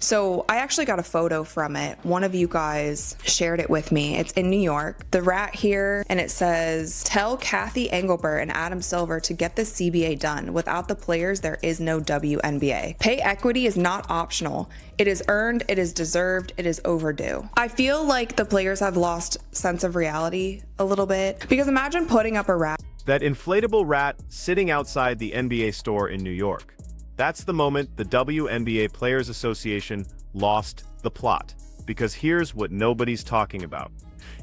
So I actually got a photo from it. One of you guys shared it with me. It's in New York. The rat here, and it says, "Tell Cathy Engelbert and Adam Silver to get the CBA done. Without the players, there is no WNBA. Pay equity is not optional. It is earned, it is deserved, it is overdue." I feel like the players have lost sense of reality a little bit, because imagine putting up a rat. That inflatable rat sitting outside the NBA store in New York. That's the moment the WNBA Players Association lost the plot. Because here's what nobody's talking about.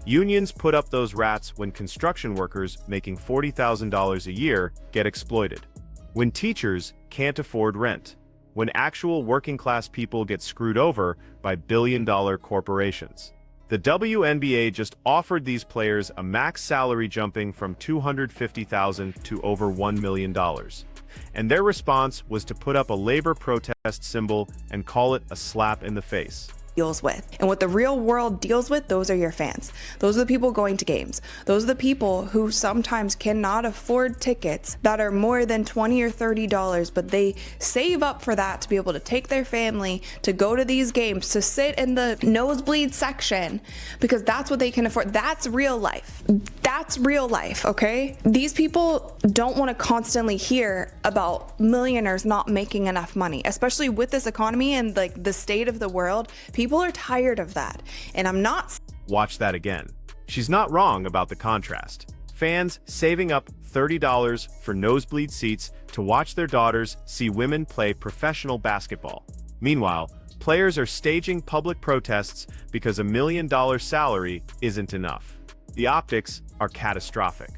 Unions put up those rats when construction workers making $40,000 a year get exploited. When teachers can't afford rent. When actual working-class people get screwed over by billion-dollar corporations. The WNBA just offered these players a max salary jumping from $250,000 to over $1 million. And their response was to put up a labor protest symbol and call it a slap in the face. Deals with. And what the real world deals with, those are your fans. Those are the people going to games. Those are the people who sometimes cannot afford tickets that are more than $20 or $30, but they save up for that to be able to take their family to go to these games, to sit in the nosebleed section, because that's what they can afford. That's real life. That's real life, okay? These people don't want to constantly hear about millionaires not making enough money, especially with this economy and like the state of the world. People are tired of that, and I'm not. Watch that again. She's not wrong about the contrast. Fans saving up $30 for nosebleed seats to watch their daughters see women play professional basketball. Meanwhile, players are staging public protests because $1 million salary isn't enough. The optics are catastrophic.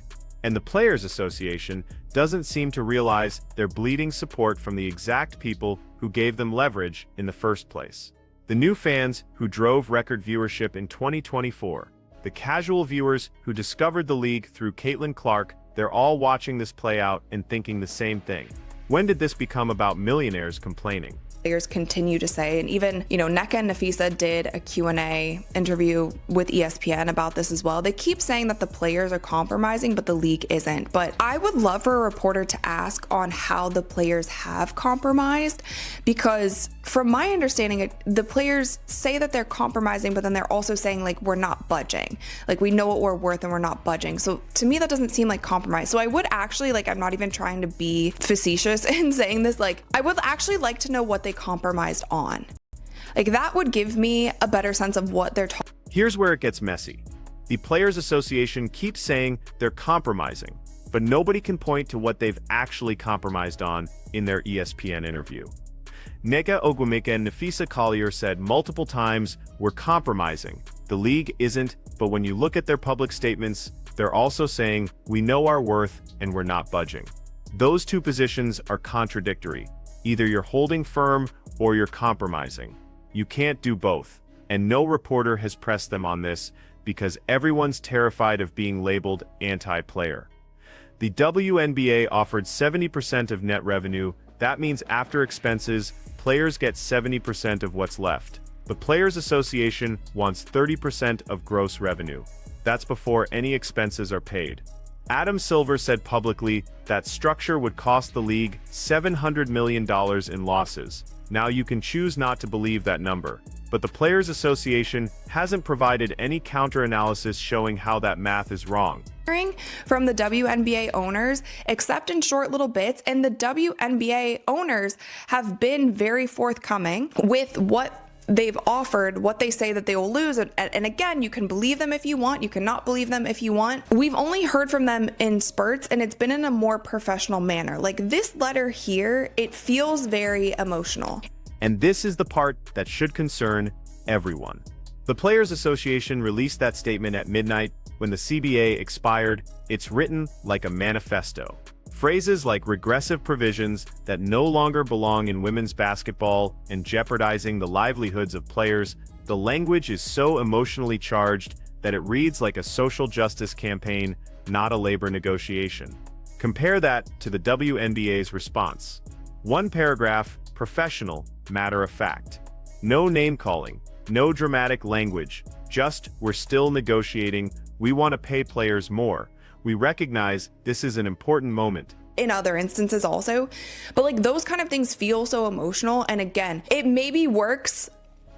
And the Players Association doesn't seem to realize they're bleeding support from the exact people who gave them leverage in the first place. The new fans who drove record viewership in 2024, the casual viewers who discovered the league through Caitlin Clark, they're all watching this play out and thinking the same thing. When did this become about millionaires complaining? Players continue to say, and even, Nneka and Nafisa did a Q&A interview with ESPN about this as well. They keep saying that the players are compromising, but the league isn't. But I would love for a reporter to ask on how the players have compromised, because from my understanding, the players say that they're compromising, but then they're also saying, like, we're not budging. Like, we know what we're worth and we're not budging. So to me, that doesn't seem like compromise. So I would actually, I'm not even trying to be facetious in saying this, I would actually like to know what they compromised on. That would give me a better sense of what they're talking. Here's where it gets messy. The Players Association keeps saying they're compromising, but nobody can point to what they've actually compromised on in their ESPN interview. Nneka Ogwumike and Nafisa Collier said multiple times, "We're compromising. The league isn't," but when you look at their public statements, they're also saying, "We know our worth and we're not budging." Those two positions are contradictory. Either you're holding firm or you're compromising. You can't do both, and no reporter has pressed them on this because everyone's terrified of being labeled anti-player. The WNBA offered 70% of net revenue. That means after expenses, players get 70% of what's left. The Players Association wants 30% of gross revenue. That's before any expenses are paid. Adam Silver said publicly that structure would cost the league $700 million in losses. Now you can choose not to believe that number, but the Players Association hasn't provided any counter-analysis showing how that math is wrong. From the WNBA owners, except in short little bits, and the WNBA owners have been very forthcoming with what they've offered, what they say that they will lose. And again, you can believe them if you want, you cannot believe them if you want. We've only heard from them in spurts, and it's been in a more professional manner. This letter here, it feels very emotional. And this is the part that should concern everyone. The Players Association released that statement at midnight when the CBA expired. It's written like a manifesto. Phrases like regressive provisions that no longer belong in women's basketball and jeopardizing the livelihoods of players. The language is so emotionally charged that it reads like a social justice campaign, not a labor negotiation. Compare that to the WNBA's response. One paragraph, professional, matter of fact. No name-calling, no dramatic language, just, "We're still negotiating, we want to pay players more. We recognize this is an important moment." in other instances also. But like those kind of things feel so emotional. And again, it maybe works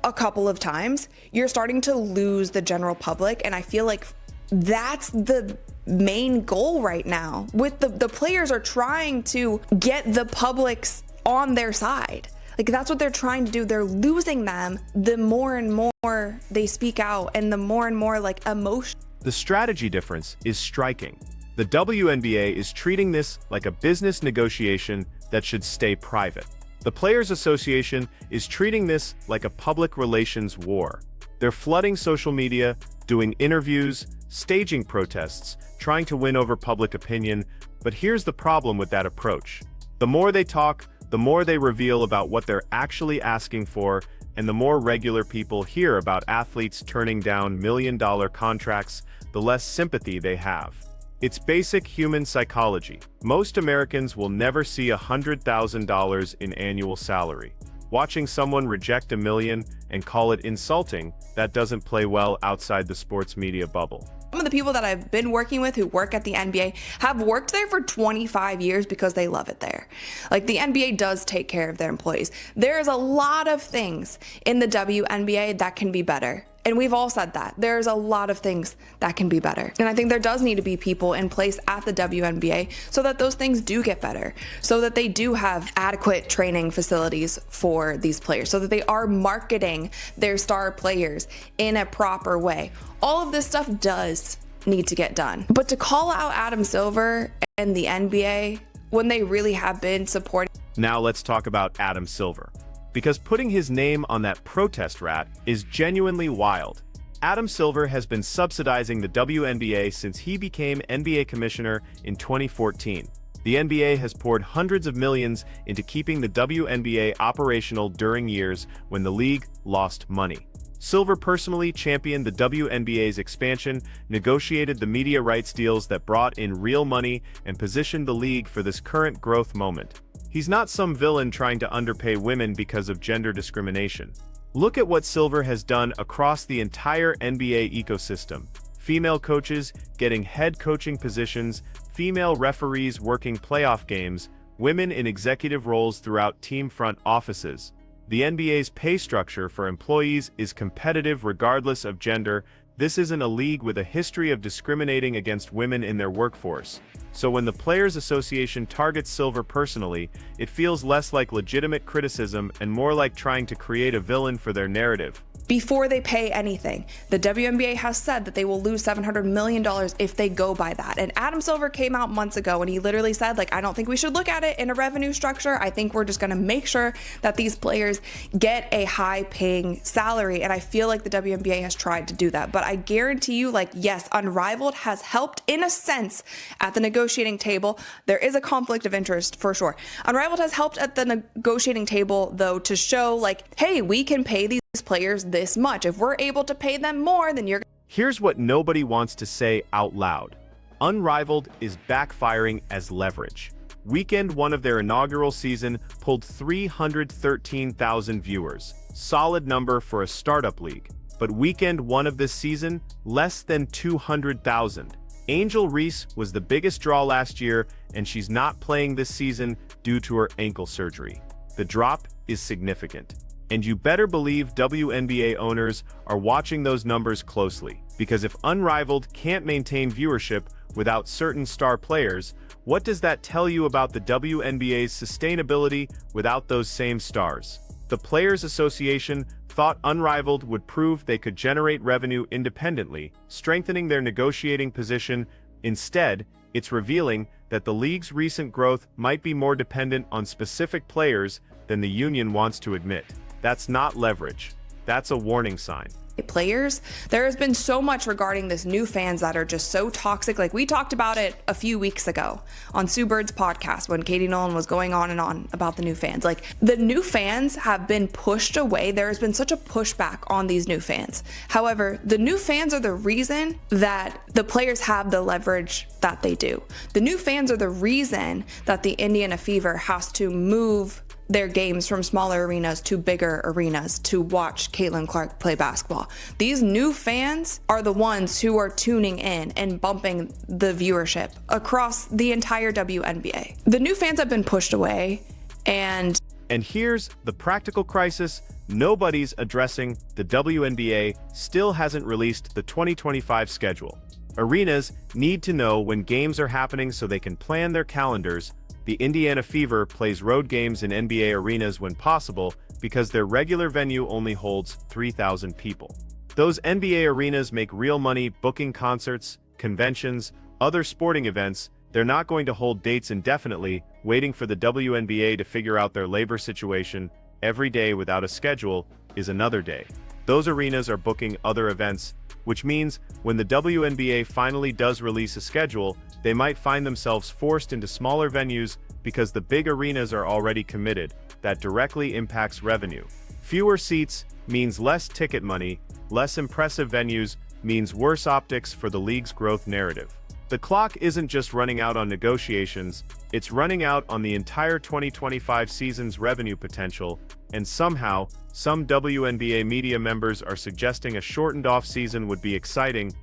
a couple of times. You're starting to lose the general public. And I feel like that's the main goal right now. With the players are trying to get the publics on their side. Like that's what they're trying to do. They're losing them the more and more they speak out and the more and more like emotion. The strategy difference is striking. The WNBA is treating this like a business negotiation that should stay private. The Players Association is treating this like a public relations war. They're flooding social media, doing interviews, staging protests, trying to win over public opinion. But here's the problem with that approach. The more they talk, the more they reveal about what they're actually asking for, and the more regular people hear about athletes turning down million-dollar contracts, the less sympathy they have. It's basic human psychology. Most Americans will never see $100,000 in annual salary. Watching someone reject $1 million and call it insulting, that doesn't play well outside the sports media bubble. Some of the people that I've been working with who work at the NBA have worked there for 25 years because they love it there. Like the NBA does take care of their employees. There's a lot of things in the WNBA that can be better. And we've all said that. There's a lot of things that can be better. And I think there does need to be people in place at the WNBA so that those things do get better, so that they do have adequate training facilities for these players, so that they are marketing their star players in a proper way. All of this stuff does need to get done. But to call out Adam Silver and the NBA when they really have been supporting. Now let's talk about Adam Silver. Because putting his name on that protest rat is genuinely wild. Adam Silver has been subsidizing the WNBA since he became NBA commissioner in 2014. The NBA has poured hundreds of millions into keeping the WNBA operational during years when the league lost money. Silver personally championed the WNBA's expansion, negotiated the media rights deals that brought in real money, and positioned the league for this current growth moment. He's not some villain trying to underpay women because of gender discrimination. Look at what Silver has done across the entire NBA ecosystem. Female coaches getting head coaching positions, female referees working playoff games, women in executive roles throughout team front offices. The NBA's pay structure for employees is competitive regardless of gender. This isn't a league with a history of discriminating against women in their workforce. So when the Players Association targets Silver personally, it feels less like legitimate criticism and more like trying to create a villain for their narrative. Before they pay anything, the WNBA has said that they will lose $700 million if they go by that. And Adam Silver came out months ago and he literally said, like, I don't think we should look at it in a revenue structure. I think we're just going to make sure that these players get a high paying salary. And I feel like the WNBA has tried to do that. But I guarantee you, like, yes, Unrivaled has helped in a sense at the negotiating table. There is a conflict of interest for sure. Unrivaled has helped at the negotiating table, though, to show like, hey, we can pay these players this much. If we're able to pay them more, then you're. Here's what nobody wants to say out loud. Unrivaled is backfiring as leverage. Weekend one of their inaugural season pulled 313,000 viewers. Solid number for a startup league. But weekend one of this season, less than 200,000. Angel Reese was the biggest draw last year, and she's not playing this season due to her ankle surgery. The drop is significant. And you better believe WNBA owners are watching those numbers closely, because if Unrivaled can't maintain viewership without certain star players, what does that tell you about the WNBA's sustainability without those same stars? The Players Association thought Unrivaled would prove they could generate revenue independently, strengthening their negotiating position. Instead, it's revealing that the league's recent growth might be more dependent on specific players than the union wants to admit. That's not leverage. That's a warning sign. Players, there has been so much regarding this new fans that are just so toxic. Like we talked about it a few weeks ago on Sue Bird's podcast when Katie Nolan was going on and on about the new fans. Like the new fans have been pushed away. There has been such a pushback on these new fans. However, the new fans are the reason that the players have the leverage that they do. The new fans are the reason that the Indiana Fever has to move their games from smaller arenas to bigger arenas to watch Caitlin Clark play basketball. These new fans are the ones who are tuning in and bumping the viewership across the entire WNBA. The new fans have been pushed away, and here's the practical crisis nobody's addressing. The WNBA still hasn't released the 2025 schedule. Arenas need to know when games are happening so they can plan their calendars. The Indiana Fever plays road games in NBA arenas when possible because their regular venue only holds 3,000 people. Those NBA arenas make real money booking concerts, conventions, other sporting events. They're not going to hold dates indefinitely, waiting for the WNBA to figure out their labor situation. Every day without a schedule is another day. Those arenas are booking other events, which means when the WNBA finally does release a schedule, they might find themselves forced into smaller venues because the big arenas are already committed. That directly impacts revenue. Fewer seats means less ticket money, less impressive venues means worse optics for the league's growth narrative. The clock isn't just running out on negotiations, it's running out on the entire 2025 season's revenue potential, and somehow, some WNBA media members are suggesting a shortened off-season would be exciting.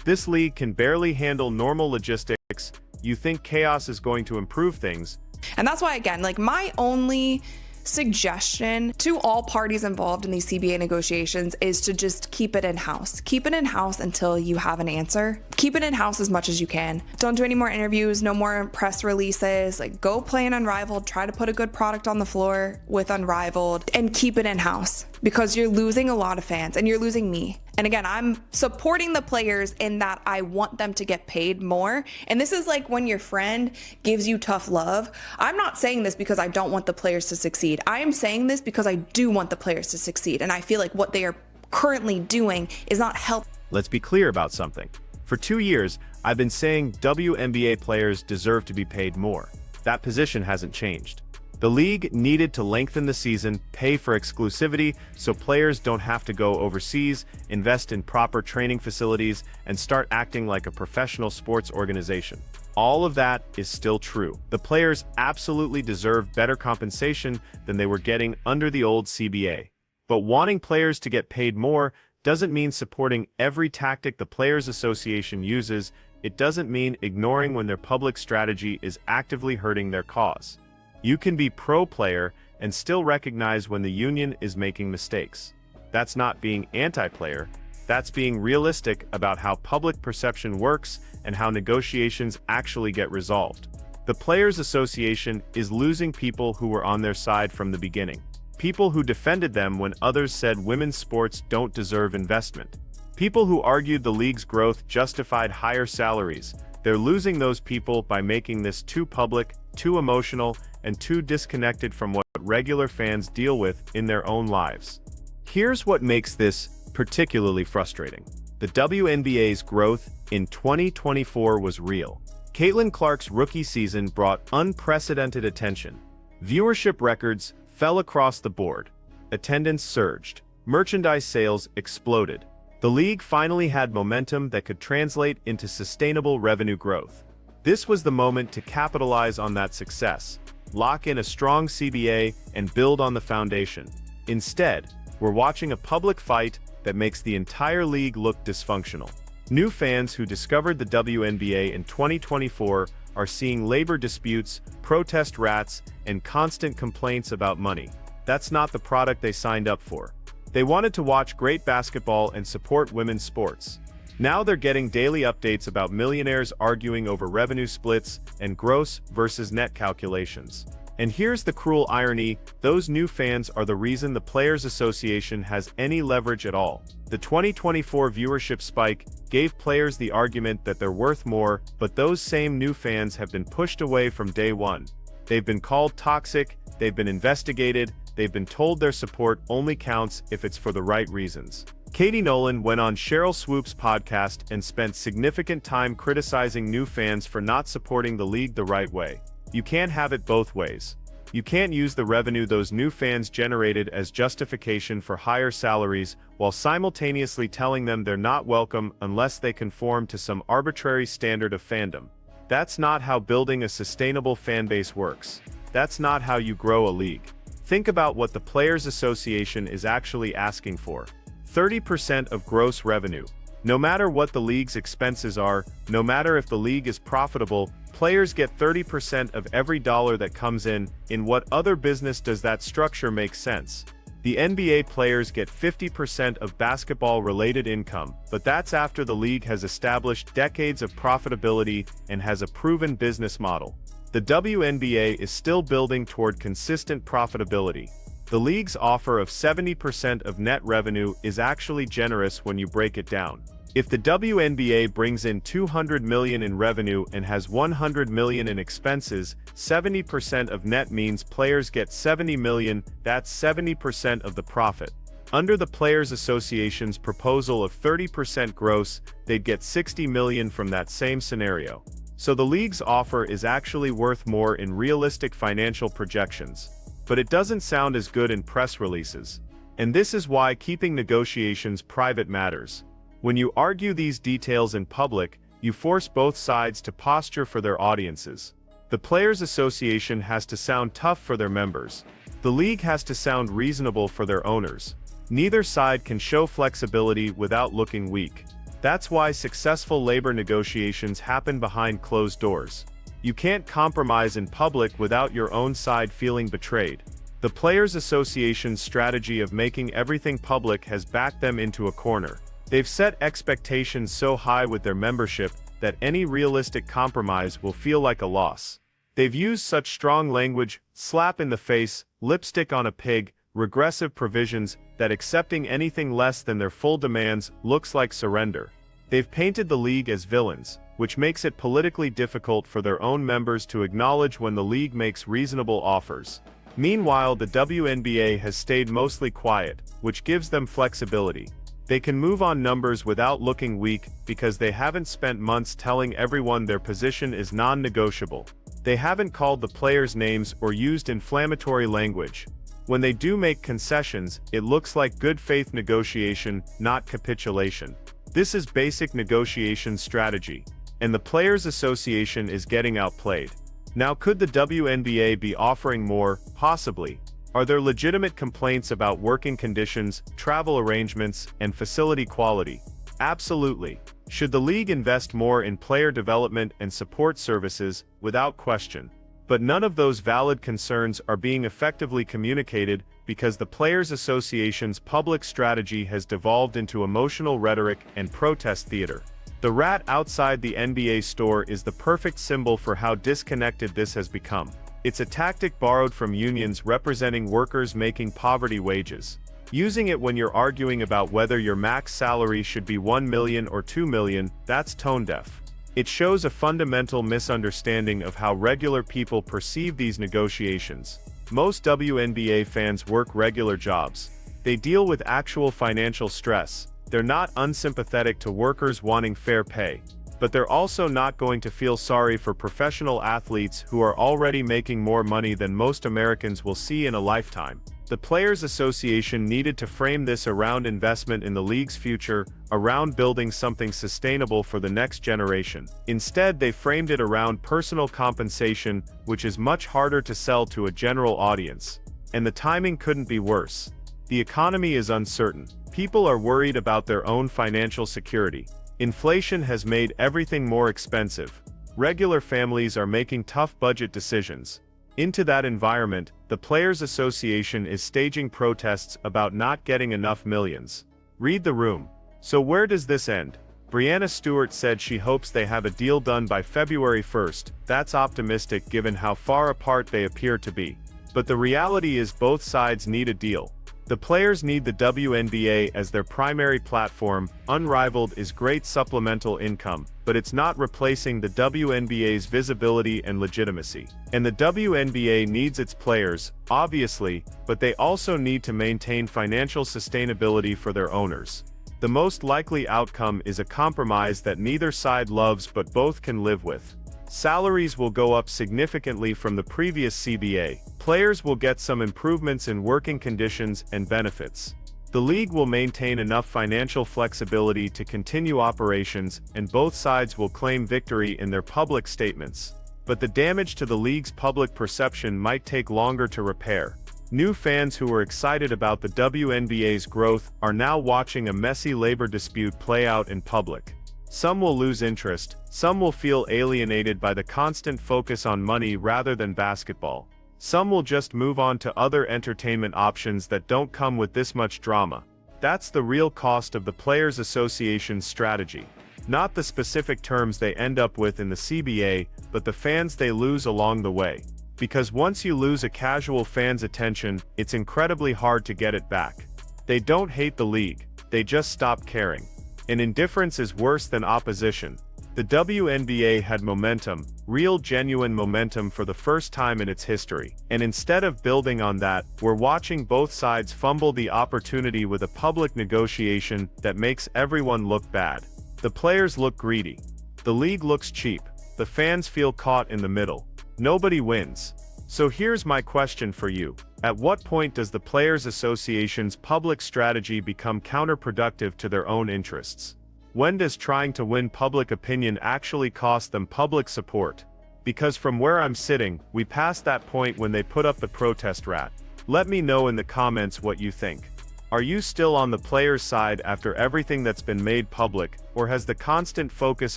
This league can barely handle normal logistics. You think chaos is going to improve things. And that's why, again, like, my only suggestion to all parties involved in these CBA negotiations is to just keep it in-house. Keep it in-house until you have an answer. Keep it in-house as much as you can. Don't do any more interviews, no more press releases. Like, go play in Unrivaled, try to put a good product on the floor with Unrivaled, and keep it in-house, because you're losing a lot of fans and you're losing me. And again, I'm supporting the players in that I want them to get paid more. And this is like when your friend gives you tough love. I'm not saying this because I don't want the players to succeed. I am saying this because I do want the players to succeed. And I feel like what they are currently doing is not helping. Let's be clear about something. For 2 years, I've been saying WNBA players deserve to be paid more. That position hasn't changed. The league needed to lengthen the season, pay for exclusivity so players don't have to go overseas, invest in proper training facilities, and start acting like a professional sports organization. All of that is still true. The players absolutely deserve better compensation than they were getting under the old CBA. But wanting players to get paid more doesn't mean supporting every tactic the Players Association uses. It doesn't mean ignoring when their public strategy is actively hurting their cause. You can be pro-player and still recognize when the union is making mistakes. That's not being anti-player, that's being realistic about how public perception works and how negotiations actually get resolved. The Players Association is losing people who were on their side from the beginning. People who defended them when others said women's sports don't deserve investment. People who argued the league's growth justified higher salaries. They're losing those people by making this too public, too emotional, and too disconnected from what regular fans deal with in their own lives. Here's what makes this particularly frustrating. The WNBA's growth in 2024 was real. Caitlin Clark's rookie season brought unprecedented attention. Viewership records fell across the board. Attendance surged. Merchandise sales exploded. The league finally had momentum that could translate into sustainable revenue growth. This was the moment to capitalize on that success, lock in a strong CBA, and build on the foundation. Instead, we're watching a public fight that makes the entire league look dysfunctional. New fans who discovered the WNBA in 2024 are seeing labor disputes, protest rats, and constant complaints about money. That's not the product they signed up for. They wanted to watch great basketball and support women's sports. Now they're getting daily updates about millionaires arguing over revenue splits and gross versus net calculations. And here's the cruel irony, those new fans are the reason the Players Association has any leverage at all. The 2024 viewership spike gave players the argument that they're worth more, but those same new fans have been pushed away from day one. They've been called toxic, they've been investigated, they've been told their support only counts if it's for the right reasons. Katie Nolan went on Sheryl Swoop's podcast and spent significant time criticizing new fans for not supporting the league the right way. You can't have it both ways. You can't use the revenue those new fans generated as justification for higher salaries while simultaneously telling them they're not welcome unless they conform to some arbitrary standard of fandom. That's not how building a sustainable fanbase works. That's not how you grow a league. Think about what the Players Association is actually asking for. 30% of gross revenue. No matter what the league's expenses are, no matter if the league is profitable, players get 30% of every dollar that comes in. In what other business does that structure make sense? The NBA players get 50% of basketball-related income, but that's after the league has established decades of profitability and has a proven business model. The WNBA is still building toward consistent profitability. The league's offer of 70% of net revenue is actually generous when you break it down. If the WNBA brings in $200 million in revenue and has $100 million in expenses, 70% of net means players get $70 million, that's 70% of the profit. Under the Players Association's proposal of 30% gross, they'd get $60 million from that same scenario. So the league's offer is actually worth more in realistic financial projections. But it doesn't sound as good in press releases. And this is why keeping negotiations private matters. When you argue these details in public, you force both sides to posture for their audiences. The Players Association has to sound tough for their members. The league has to sound reasonable for their owners. Neither side can show flexibility without looking weak. That's why successful labor negotiations happen behind closed doors. You can't compromise in public without your own side feeling betrayed. The Players Association's strategy of making everything public has backed them into a corner. They've set expectations so high with their membership that any realistic compromise will feel like a loss. They've used such strong language, slap in the face, lipstick on a pig, regressive provisions, that accepting anything less than their full demands looks like surrender. They've painted the league as villains, which makes it politically difficult for their own members to acknowledge when the league makes reasonable offers. Meanwhile, the WNBA has stayed mostly quiet, which gives them flexibility. They can move on numbers without looking weak because they haven't spent months telling everyone their position is non-negotiable. They haven't called the players' names or used inflammatory language. When they do make concessions, it looks like good faith negotiation, not capitulation. This is basic negotiation strategy, and the Players Association is getting outplayed. Now, could the WNBA be offering more? Possibly. Are there legitimate complaints about working conditions, travel arrangements, and facility quality? Absolutely. Should the league invest more in player development and support services? Without question. But none of those valid concerns are being effectively communicated because the Players Association's public strategy has devolved into emotional rhetoric and protest theater. The rat outside the NBA store is the perfect symbol for how disconnected this has become. It's a tactic borrowed from unions representing workers making poverty wages. Using it when you're arguing about whether your max salary should be $1 million or $2 million, that's tone-deaf. It shows a fundamental misunderstanding of how regular people perceive these negotiations. Most WNBA fans work regular jobs. They deal with actual financial stress. They're not unsympathetic to workers wanting fair pay. But they're also not going to feel sorry for professional athletes who are already making more money than most Americans will see in a lifetime. The Players Association needed to frame this around investment in the league's future, around building something sustainable for the next generation. Instead, they framed it around personal compensation, which is much harder to sell to a general audience. And the timing couldn't be worse. The economy is uncertain. People are worried about their own financial security. Inflation has made everything more expensive. Regular families are making tough budget decisions. Into that environment, the Players Association is staging protests about not getting enough millions. Read the room. So where does this end? Breanna Stewart said she hopes they have a deal done by February 1st. That's optimistic given how far apart they appear to be. But the reality is both sides need a deal. The players need the WNBA as their primary platform. Unrivaled is great supplemental income, but it's not replacing the WNBA's visibility and legitimacy. And the WNBA needs its players, obviously, but they also need to maintain financial sustainability for their owners. The most likely outcome is a compromise that neither side loves but both can live with. Salaries will go up significantly from the previous CBA. Players will get some improvements in working conditions and benefits. The league will maintain enough financial flexibility to continue operations, and both sides will claim victory in their public statements. But the damage to the league's public perception might take longer to repair. New fans who were excited about the WNBA's growth are now watching a messy labor dispute play out in public. Some will lose interest, some will feel alienated by the constant focus on money rather than basketball. Some will just move on to other entertainment options that don't come with this much drama. That's the real cost of the Players Association's strategy. Not the specific terms they end up with in the CBA, but the fans they lose along the way. Because once you lose a casual fan's attention, it's incredibly hard to get it back. They don't hate the league, they just stop caring. And indifference is worse than opposition. The WNBA had momentum, real genuine momentum for the first time in its history. And instead of building on that, we're watching both sides fumble the opportunity with a public negotiation that makes everyone look bad. The players look greedy. The league looks cheap. The fans feel caught in the middle. Nobody wins. So here's my question for you. At what point does the Players Association's public strategy become counterproductive to their own interests? When does trying to win public opinion actually cost them public support? Because from where I'm sitting, we passed that point when they put up the protest rat. Let me know in the comments what you think. Are you still on the players' side after everything that's been made public, or has the constant focus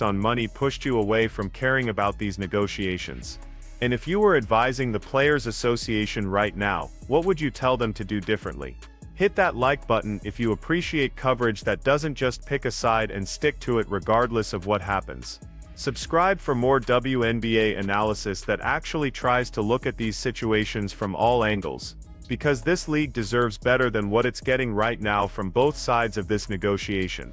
on money pushed you away from caring about these negotiations? And if you were advising the Players Association right now, what would you tell them to do differently? Hit that like button if you appreciate coverage that doesn't just pick a side and stick to it regardless of what happens. Subscribe for more WNBA analysis that actually tries to look at these situations from all angles. Because this league deserves better than what it's getting right now from both sides of this negotiation.